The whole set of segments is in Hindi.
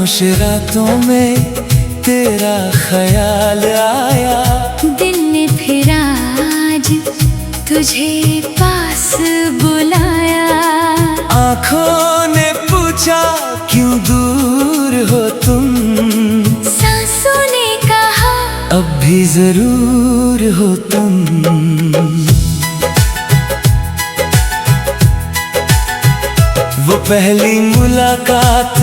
खामोश रातों में तेरा ख्याल आया। दिल ने फिर आज तुझे पास बुलाया। आँखों ने पूछा क्यों दूर हो तुम। सांसों ने कहा अब भी जरूर हो तुम। वो पहली मुलाकात,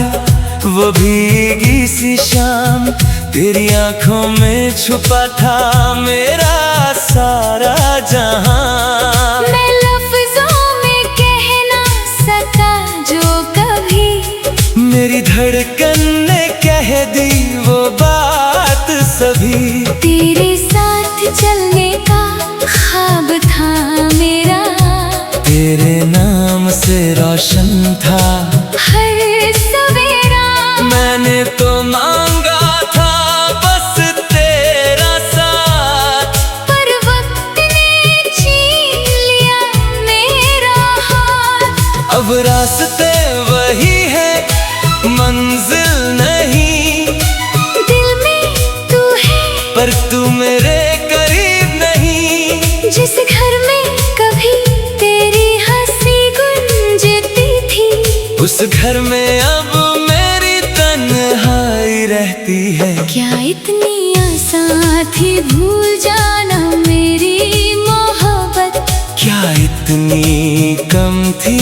वो भीगी सी शाम, तेरी आंखों में छुपा था मेरा सारा जहां। मैं लफ्जों में कह ना सका जो कभी, मेरी धड़कन ने कह दी वो बात सभी। तेरे साथ चलने का ख्वाब था मेरा, तेरे नाम से रोशन था हर सवेरा। मैंने तो मांगा था बस तेरा साथ, पर वक्त ने छीन लिया मेरा हाथ। अब रास्ते वही है मंजिल नहीं। दिल में तू है पर तू मेरे करीब नहीं। जिस घर में कभी तेरी हंसी गूंजती थी, उस घर में अब मेरी तन्हाई रहती है। क्या इतनी आसान थी भूल जाना मेरी मोहब्बत। क्या इतनी कम थी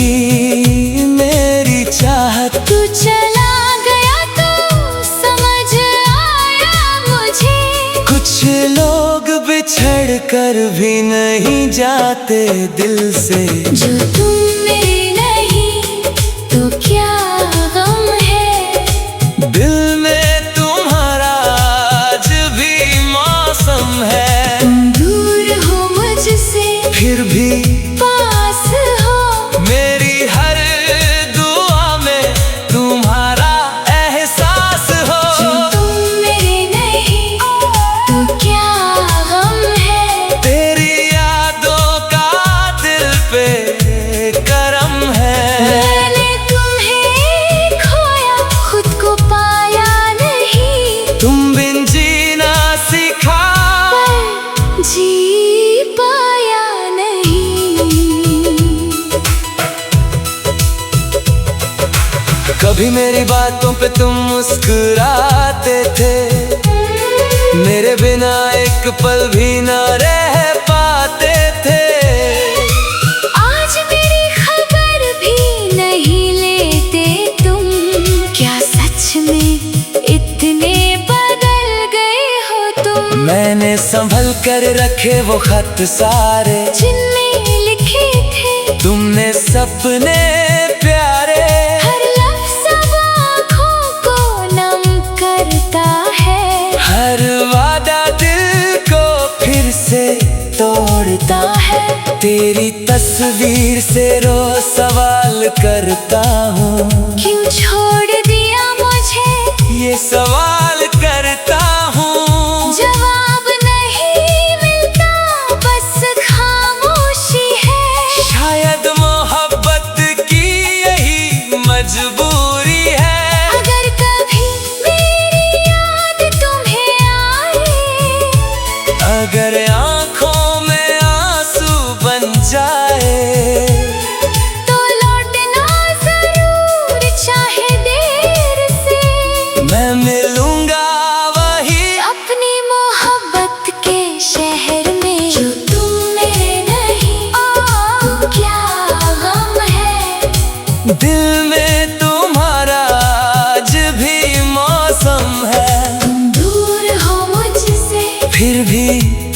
मेरी चाहत। तू चला गया तो समझ आया मुझे, कुछ लोग बिछड़ कर भी नहीं जाते दिल से। जो तुम मेरे नहीं तो क्या गम है। दिल में तुम्हारा आज भी मौसम है। तुम दूर हो मुझसे फिर भी पास हो, मेरी हर दुआ में तुम्हारा एहसास हो। जो तुम मेरे नहीं तो क्या गम है। तेरी यादों का दिल पे करम है। मैंने तुम्हें खोया खुद को पाया नहीं, तुम बिन जीना सीखा पर जी पाया नहीं। कभी मेरी बातों पे तुम मुस्कुराते थे, मेरे बिना एक पल भी न रह पाते थे। आज मेरी खबर भी नहीं लेते तुम, क्या सच में इतने बदल गए हो तुम। मैंने संभल कर रखे वो खत सारे, जिनमें लिखे थे तुमने सपने प्यारे। हर लफ्ज़ अब आँखों को नम करता है, हर वादा दिल को फिर से तोड़ता है। तेरी तस्वीर से रोज सवाल करता हूँ, क्यों छोड़ दिया मुझे, ये सवाल करता हूँ। जवाब नहीं मिलता बस खामोशी है। शायद मोहब्बत की यही मजबूरी है। अगर कभी मेरी याद तुम्हें आए, अगर आँखों में आंसू बन जाए, तो लौटना जरूर चाहे देर से। मैं मिलूंगा वही अपनी मोहब्बत के शहर में, जो तुम मेरे नहीं तो क्या गम है। दिल में तुम्हारा आज भी मौसम है। तुम दूर हो मुझसे फिर भी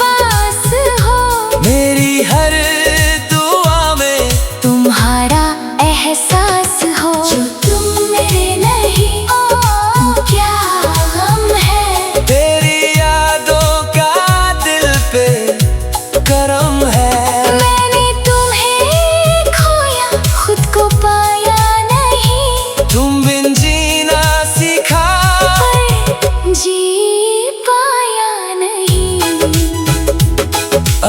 पास हो, मेरी हर दुआ में तुम्हारा एहसास हो। जो तुम मेरे नहीं तो क्या गम है। तेरी यादों का दिल पे करम है। मैंने तुम्हें खोया खुद को पाया नहीं, तुम बिन जीना सीखा पर जी पाया नहीं।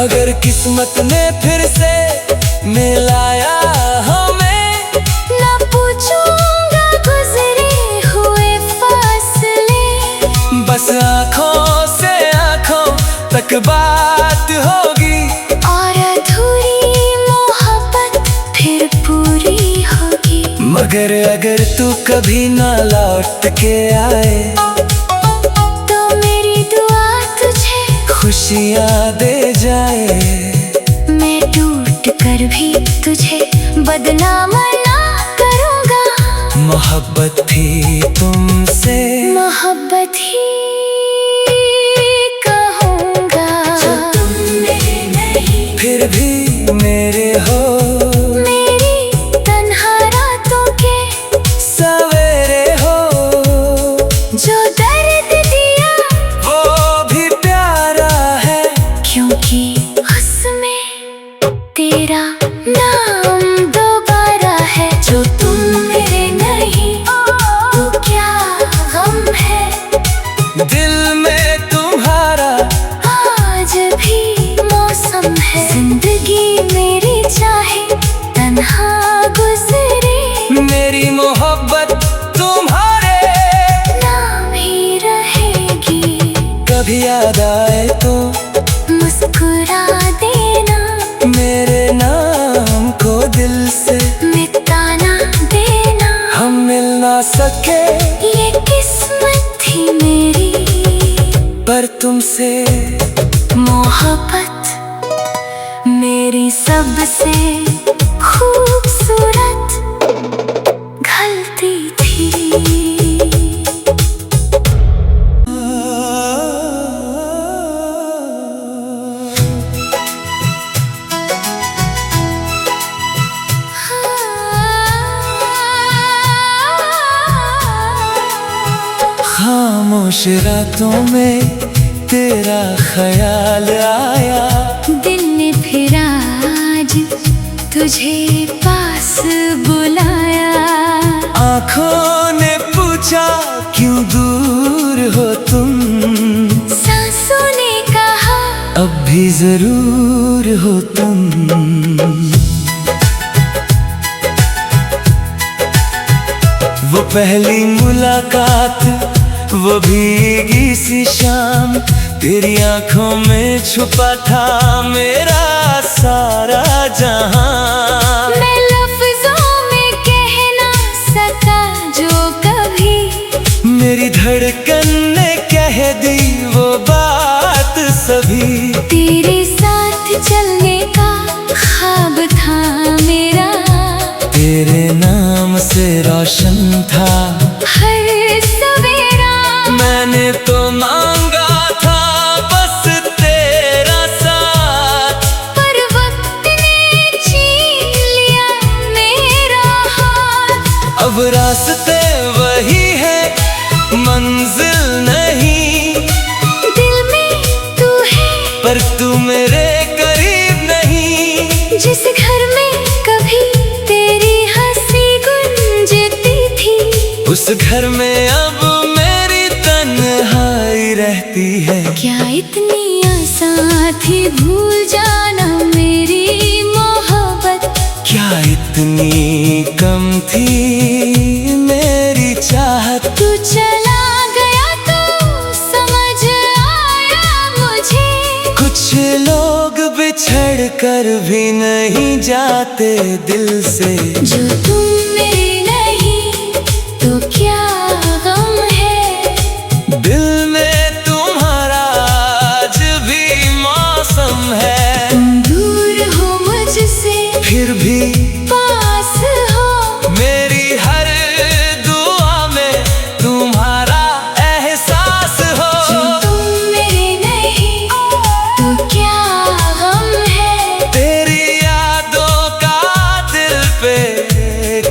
अगर किस्मत ने फिर से मिलाया हमें, ना पूछूंगा गुजरे हुए एक बात होगी, और अधूरी मोहब्बत फिर पूरी होगी। मगर अगर तू कभी ना लौट के आए तो मेरी दुआ तुझे खुशियाँ दे जाए। मैं टूट कर भी तुझे बदनाम ना करूँगा। मोहब्बत थी तुमसे, मोहब्बत ही कहूँगा। जो तुम मेरे नहीं फिर भी मेरे हो। मेरी तन्हा रातों के सवेरे हो। जो दर्द दिया वो भी प्यारा है, क्योंकि उसमें तेरा नाम दोबारा है। जो तुम मेरे नहीं तो क्या गम है। दिल में तुम्हारा आज भी मौसम है। जिंदगी मेरी चाहे तन्हा गुजरे, मेरी मोहब्बत तुम्हारे नाम ही रहेगी। कभी याद आए तो मुस्कुरा देना, मेरे नाम को दिल से मिटाना देना। हम मिल ना सके ये किस्मत थी मेरी, पर तुमसे मोहब्बत मेरी सबसे खूबसूरत गलती थी। खामोश रातों में तेरा ख्याल आया। दिल ने फिर आज तुझे पास बुलाया। आँखों ने पूछा क्यों दूर हो तुम, सांसों ने कहा अब भी जरूर हो तुम। वो पहली मुलाकात, वो भीगी सी शाम, तेरी आंखों में छुपा था मेरा सारा जहां। मैं लफ्जों में कह ना सका जो कभी, मेरी धड़कन ने कह दी वो बात सभी। तेरे साथ चलने का ख्वाब था मेरा, तेरे नाम से रोशन था हर सवेरा। मैंने तो मांगा था बस तेरा साथ, पर वक्त ने छीन लिया मेरा हाथ। अब रास्ते वही है मंजिल नहीं, दिल में तू है पर तू मेरे करीब नहीं। जिस घर में कभी तेरी हंसी गुंजती थी, उस घर में अब मेरी तन्हाई रहती है। क्या इतनी आसान थी भूल जाना मेरी मोहब्बत। क्या इतनी कम थी मेरी चाहत। तू चला गया तो समझ आया मुझे, कुछ लोग बिछड़ कर भी नहीं जाते दिल से। जो तुम मेरे नहीं तो क्या गम है। दिल में तुम्हारा आज भी मौसम है। तुम दूर हो मुझसे फिर भी पास हो, मेरी हर दुआ में तुम्हारा एहसास हो। जो तुम मेरे नहीं तो क्या गम है। तेरी यादों का दिल पे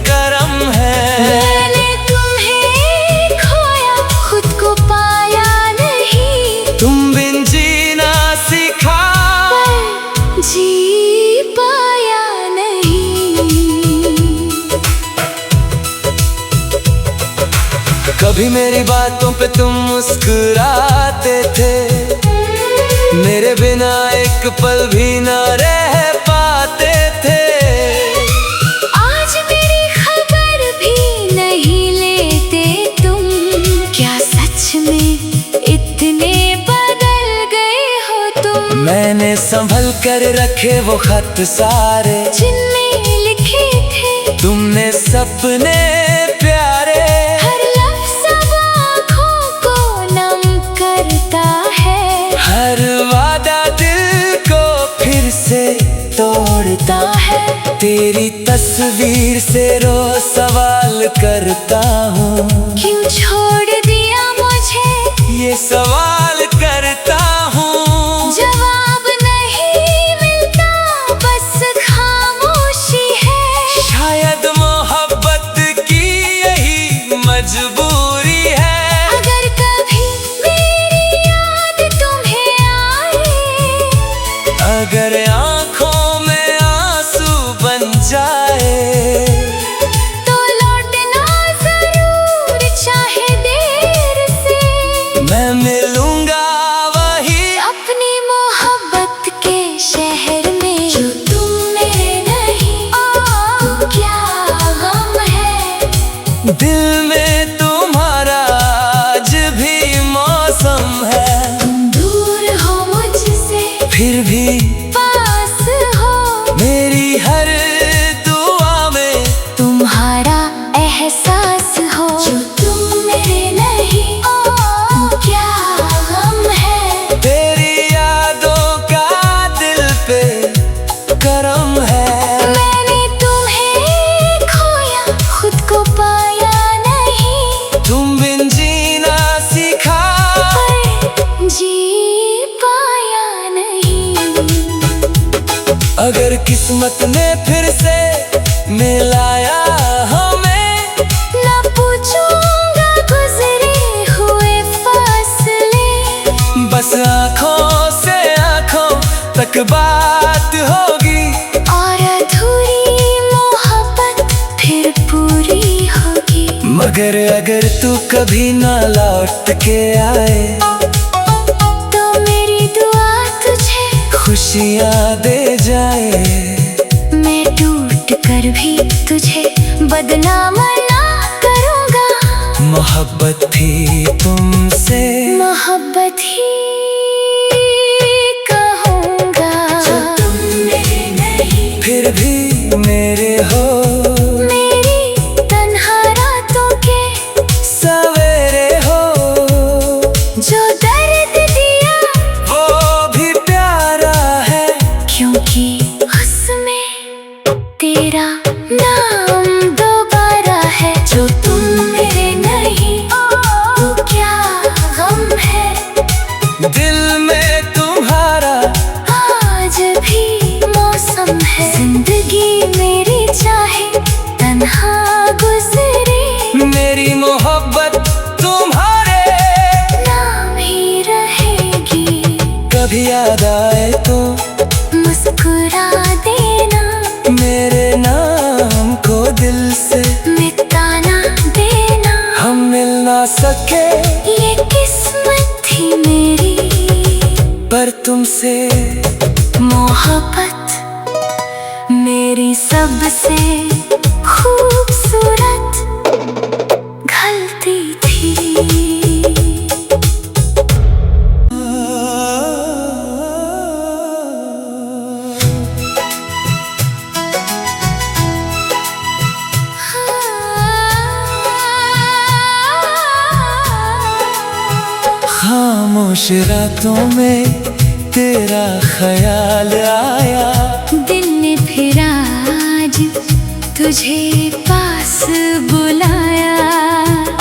करम है। मैंने तुम्हें खोया खुद को पाया नहीं, तुम बिन जीना सीखा पर जी पाया नहीं। कभी मेरी बातों पे तुम मुस्कुराते थे, मेरे बिना एक पल भी ना रह पाते थे। आज मेरी खबर भी नहीं लेते तुम, क्या सच में इतने बदल गए हो तुम। मैंने संभल कर रखे वो खत सारे, जिनमें लिखे थे तुमने सपने प्यारे। हर लफ्ज़ अब आँखों को नम करता है, हर वादा दिल को फिर से तोड़ता है। तेरी तस्वीर से रोज सवाल करता हूँ, क्यों छोड़ दिया मुझे, ये सवाल करता हूँ। जवाब नहीं मिलता, बस खामोशी है। शायद मोहब्बत की यही मजबूरी है। अगर कभी मेरी याद तुम्हें आए, अगर आँखों में आंसू बन जाए, तो लौटना जरूर चाहे देर से। मैं मिलूंगा वही अपनी मोहब्बत के शहर में, जो तुम में नहीं। ओ क्या गम है, दिल में तुम्हारा आज भी मौसम है। तुम दूर हो मुझसे, फिर भी पास हो मेरी हर दुआ में तुम्हारा एहसास हो। जो तुम में नहीं, ओ क्या गम है। तेरी यादों का दिल पे करम है। मैंने तुम्हें खोया, खुद को पाया नहीं, तुम बिन जीना सीखा, पर जी पाया नहीं। अगर किस्मत ने फिर से मिलाया हमें, ना पूछूंगा गुजरे हुए फासले, बस आँखों से आँखों तक बात होगी, और अधूरी मोहब्बत फिर पूरी होगी। मगर अगर तू कभी ना लौट के आए, तो मेरी दुआ तुझे खुशियाँ दे जाए। मैं टूट कर भी तुझे बदनाम ना करूँगा। मोहब्बत थी तुमसे, मोहब्बत ही कहूँगा। जो तुम में नहीं, फिर भी मेरे हो मेरी तन्हा रातों के सवेरे हो। जो दर्द दिया वो भी प्यारा है, क्योंकि उसमें तेरा नाम दोबारा है। जो तुम मेरे नहीं, तो क्या गम है। दिल में तुम्हारा आज भी मौसम है, जिंदगी मेरी चाहे तन्हा गुजरे, मेरी मोहब्बत तुम्हारे नाम ही रहेगी। कभी याद आए तो मुस्कुरा देना, मेरे नाम को दिल से मिटा ना देना। हम मिल ना सके ये किस्मत थी मेरी, पर तुमसे मोहब्बत मेरी सबसे खूबसूरत गलती थी। खामोश रातों में तेरा ख्याल आया, दिल ने फिर आज तुझे पास बुलाया।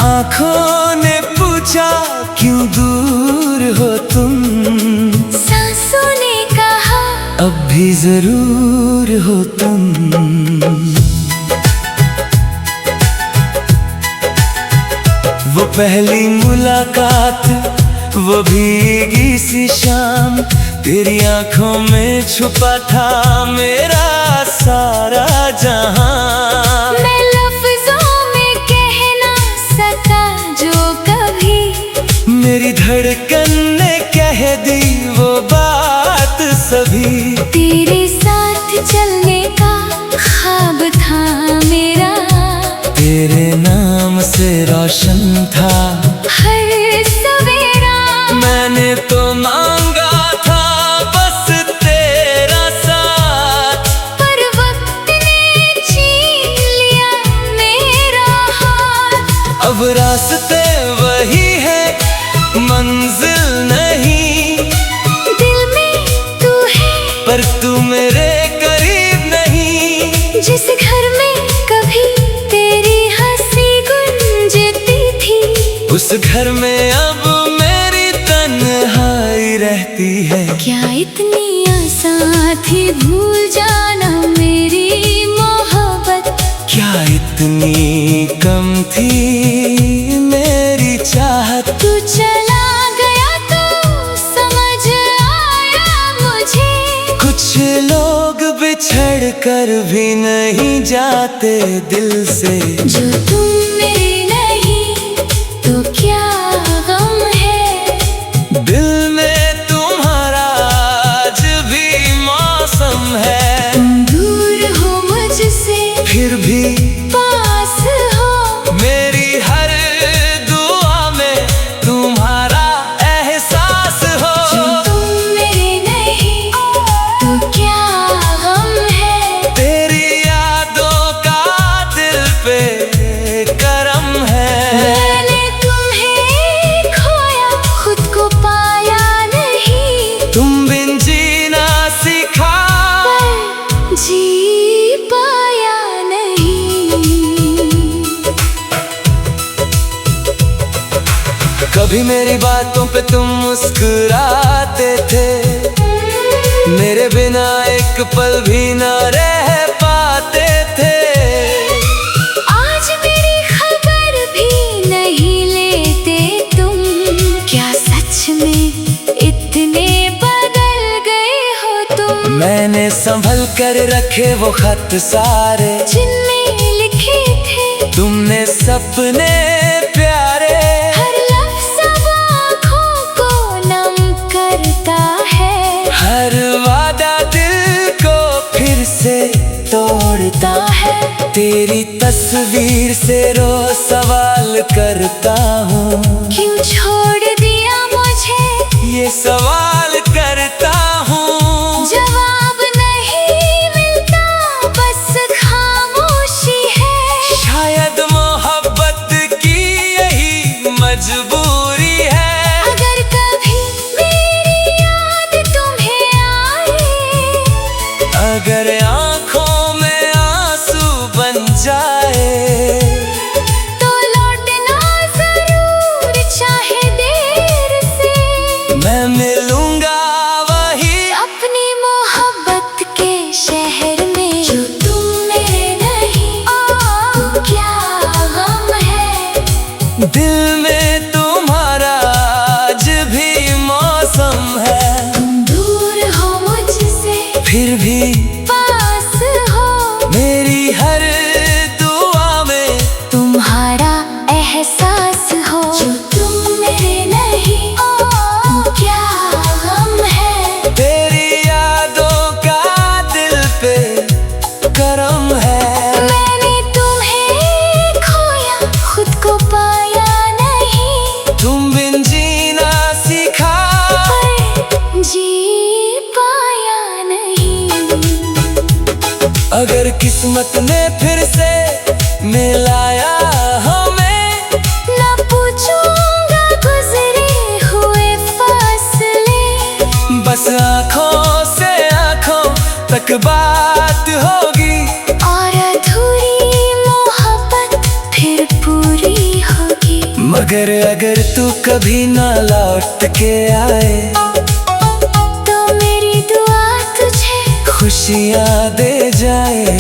आँखों ने पूछा क्यों दूर हो तुम, सांसों ने कहा अब भी जरूर हो तुम। वो पहली मुलाकात, वो भीगी सी शाम, तेरी आंखों में छुपा था मेरा सारा जहां। मैं लफ्जों में कह ना सका जो कभी, मेरी धड़कन ने कह दी वो बात सभी। तेरे साथ चलने का ख्वाब था मेरा, तेरे नाम से रोशन था हर सवेरा। मैंने तो मांगा था बस इस घर में अब मेरी तन्हाई रहती है। क्या इतनी आसान थी भूल जाना मेरी मोहब्बत, क्या इतनी कम थी मेरी चाहत। तू चला गया तो समझ आया मुझे, कुछ लोग बिछड़ कर भी नहीं जाते दिल से। जो तुम मेरे नहीं तो क्या गम है, दिल में तुम्हारा आज भी मौसम है। तुम दूर हो मुझसे फिर भी पास हो, मेरी हर दुआ में तुम्हारा एहसास हो। जो तुम मेरे नहीं तो क्या गम है, तेरी यादों का दिल पे करम है। मैंने तुम्हें खोया खुद को पाया नहीं, तुम बिन जीना सीखा पर जी पाया नहीं। कभी मेरी बातों पे तुम मुस्कुराते थे, मेरे बिना एक पल भी ना रह पाते थे। आज मेरी खबर भी नहीं लेते तुम, क्या सच में इतने बदल गए हो तुम। मैंने संभल कर रखे वो खत सारे, जिनमें लिखे थे तुमने सपने प्यारे। हर लफ्ज़ अब आँखों को नम करता है, हर वादा दिल को फिर से तोड़ता है तेरी तस्वीर से रोज सवाल करता हूँ, क्यों छोड़ दिया मुझे, ये सवाल करता हूँ। जवाब नहीं मिलता बस खामोशी है, शायद मोहब्बत की यही मजबूरी है। अगर कभी मेरी याद तुम्हें आए, अगर आँखों में आंसू बन जाए, तो लौटना जरूर चाहे देर से। मैं मिलूंगा वही अपनी मोहब्बत के शहर में, जो तुम मेरे नहीं तो क्या गम है, दिल में तुम्हारा आज भी मौसम है। तुम दूर हो मुझसे फिर भी पास हो, मेरी हर दुआ में तुम्हारा एहसास हो। जो तुम मेरे नहीं तो क्या गम है, तेरी यादों का दिल पे करम है। मैंने तुम्हें खोया खुद को पाया नहीं, तुम बिन जीना सीखा पर जी पाया नहीं। अगर किस्मत ने फिर से मिलाया हमें, ना पूछूंगा गुजरे हुए फासले, बस आँखों से आँखों तक बात होगी, और अधूरी मोहब्बत फिर पूरी होगी। मगर अगर तू कभी ना लौट के आए, तो मेरी दुआ तुझे खुशियाँ दे जाए।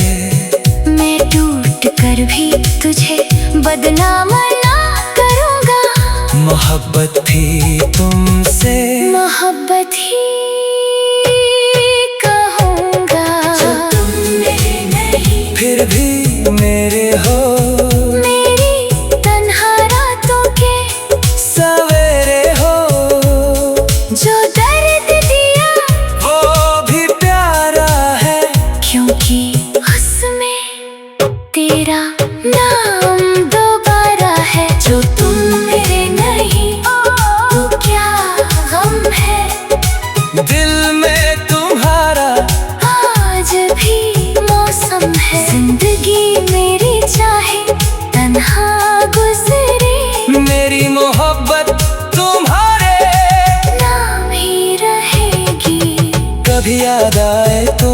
मैं टूट कर भी तुझे बदनाम ना करूँगा, मोहब्बत थी तुमसे मोहब्बत ही कहूँगा। जो तुम मेरे नहीं फिर भी मेरे हो, मेरी तन्हा रातों के सवेरे हो। जो दर्द दिया वो भी प्यारा है, क्योंकि उसमें तेरा नाम दोबारा है। जो तुम मेरे नहीं तो क्या गम है, दिल में तुम्हारा आज भी मौसम है। जिंदगी मेरी चाहे तन्हा गुजरे, मेरी मोहब्बत तुम्हारे नाम ही रहेगी। कभी याद आए तो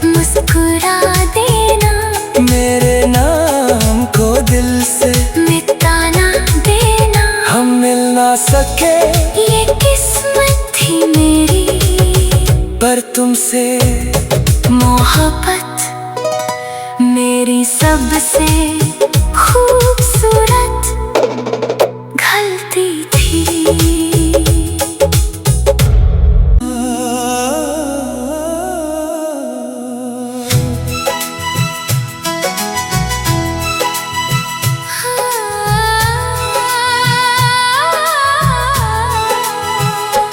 मुस्कुरा देना, मेरे नाम को दिल से मिटाना देना। हम सके, ये किस्मत थी मेरी। पर तुमसे मोहब्बत मेरी सबसे खूबसूरत गलती थी।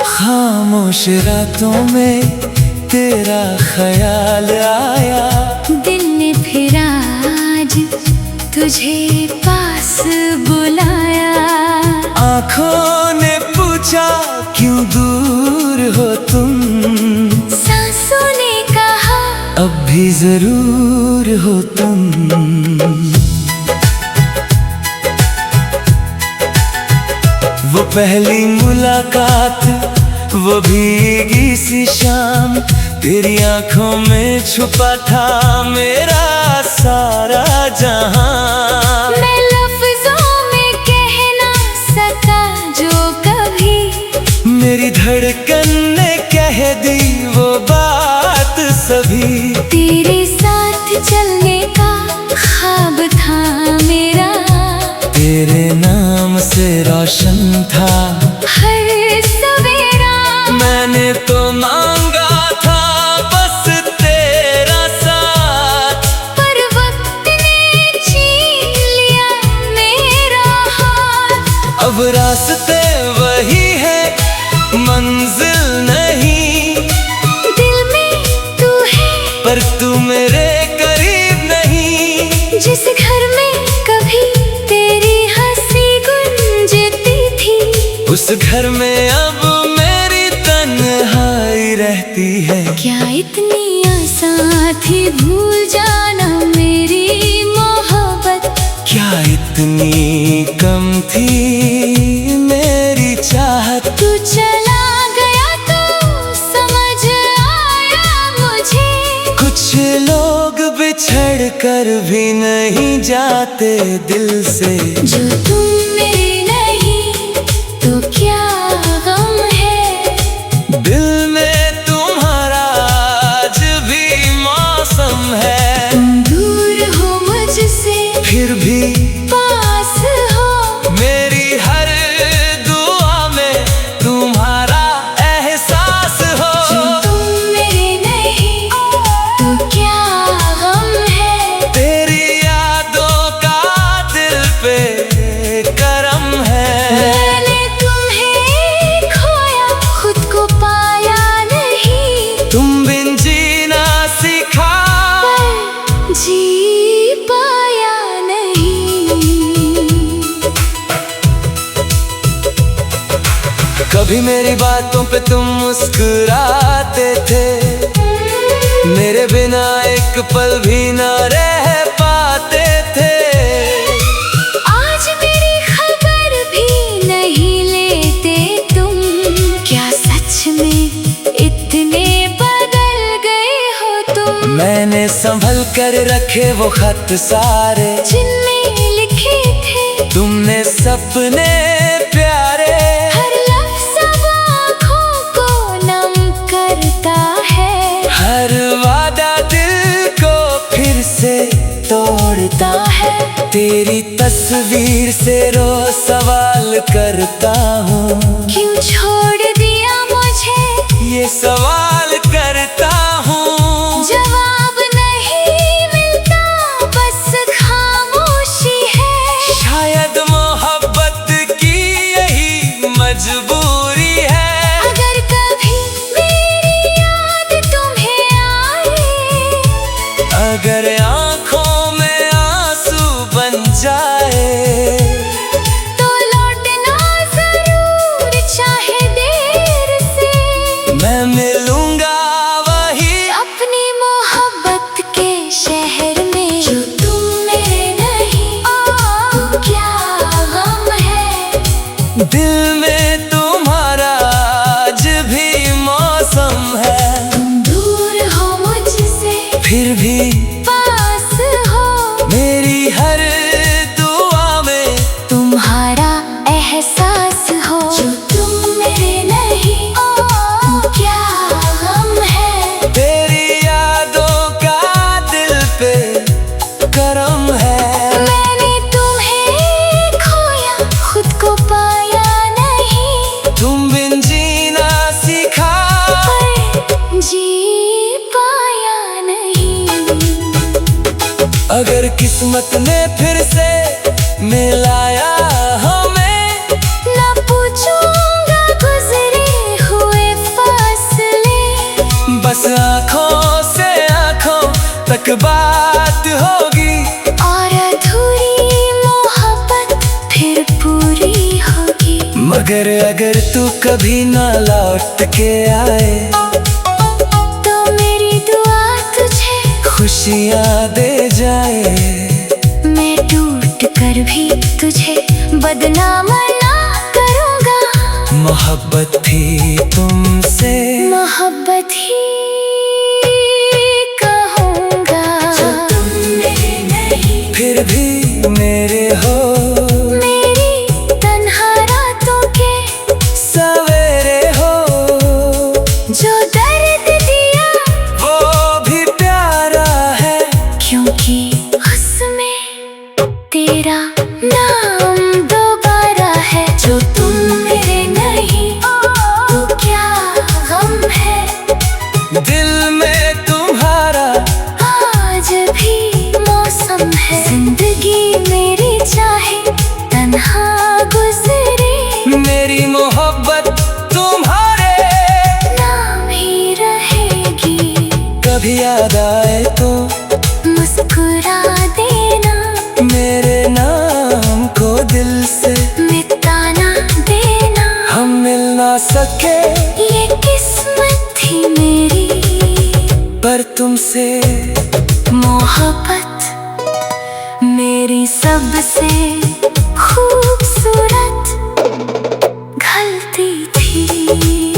खामोश रातों में तेरा ख्याल आया, दिल ने फिर आज तुझे पास बुलाया। आँखों ने पूछा क्यों दूर हो तुम, सांसों ने कहा अब भी जरूर हो तुम। वो पहली मुलाकात, वो भीगी सी शाम, तेरी आंखों में छुपा था मेरा सारा जहां। मैं लफ्जों में कह ना सका जो कभी, मेरी धड़कन ने कह दी वो बात सभी। तेरे साथ चलने का ख्वाब था मेरा, तेरे नाम से रोशन था हर सवेरा। मैंने तो मांगा था बस तेरा साथ, पर वक्त ने छीन लिया मेरा हाथ। अब रास्ते वही है, मंजिल नहीं। दिल में तू है पर तू मेरे करीब नहीं। जिस घर में कभी तेरी हंसी गुंजती थी, उस घर में अब मेरी तन्हाई रहती है। क्या इतनी आसान थी भूल जाना मेरी मोहब्बत, क्या इतनी कम थी मेरी चाहत। तू चला गया तो समझ आया मुझे, कुछ लोग बिछड़ कर भी नहीं जाते दिल से। जो तुम मेरे नहीं तो क्या गम है, दिल में तुम्हारा आज भी मौसम है। तुम दूर हो मुझसे फिर भी पास हो, मेरी हर दुआ में तुम्हारा एहसास हो। जो तुम मेरे नहीं तो क्या गम है, तेरी यादों का दिल पे करम है। मैंने तुम्हें खोया खुद को पाया नहीं, तुम बिन जीना सीखा, पर जी पाया नहीं। कभी मेरी बातों पे तुम मुस्कुराते थे, मेरे बिना एक पल भी न रह पाते थे। आज मेरी खबर भी नहीं लेते तुम, क्या सच में इतने बदल गए हो तुम। मैंने संभल कर रखे वो खत सारे, जिनमें लिखे थे तुमने सपने प्यारे। हर लफ्ज़ अब आँखों को नम करता है, हर वादा दिल को फिर से तोड़ता है। तेरी तस्वीर से रोज सवाल करता हूँ, क्यों छोड़ दिया मुझे, ये सवाल करता हूँ। जवाब नहीं मिलता बस खामोशी है। शायद मोहब्बत की यही मजबूरी है। अगर कभी मेरी याद तुम्हें आए, अगर आँखों में आंसू बन जाए, तो लौटना जरूर मगर किस्मत ने फिर से मिलाया हमें। ना पूछूंगा गुजरे हुए फासले, बस आँखों से आँखों तक बात होगी, और अधूरी मोहब्बत फिर पूरी होगी। मगर अगर तू कभी ना लौट के आए, तो मेरी दुआ तुझे खुशियाँ दे जाए। मैं टूट कर भी तुझे बदनाम ना करूँगा। मोहब्बत थी तुमसे, मोहब्बत ही कहूँगा। जो तुम मेरे नहीं, फिर भी मेरे हो। मेरी तन्हा रातों के सवेरे हो। जो दर्द दिया वो भी प्यारा है, क्योंकि उसमें तेरा नाम दोबारा है। जो तुम मेरे नहीं, तो क्या गम है। दिल में तुम्हारा आज भी मौसम है। जिंदगी मेरी चाहे तन्हा गुजरे, मेरी मोहब्बत तुम्हारे नाम ही रहेगी। कभी याद आए तो मुस्कुरा देना, मेरे नाम को दिल से मिटा ना देना। हम मिल ना सके ये किस्मत थी मेरी, पर तुमसे मोहब्बत मेरी सबसे खूबसूरत गलती थी।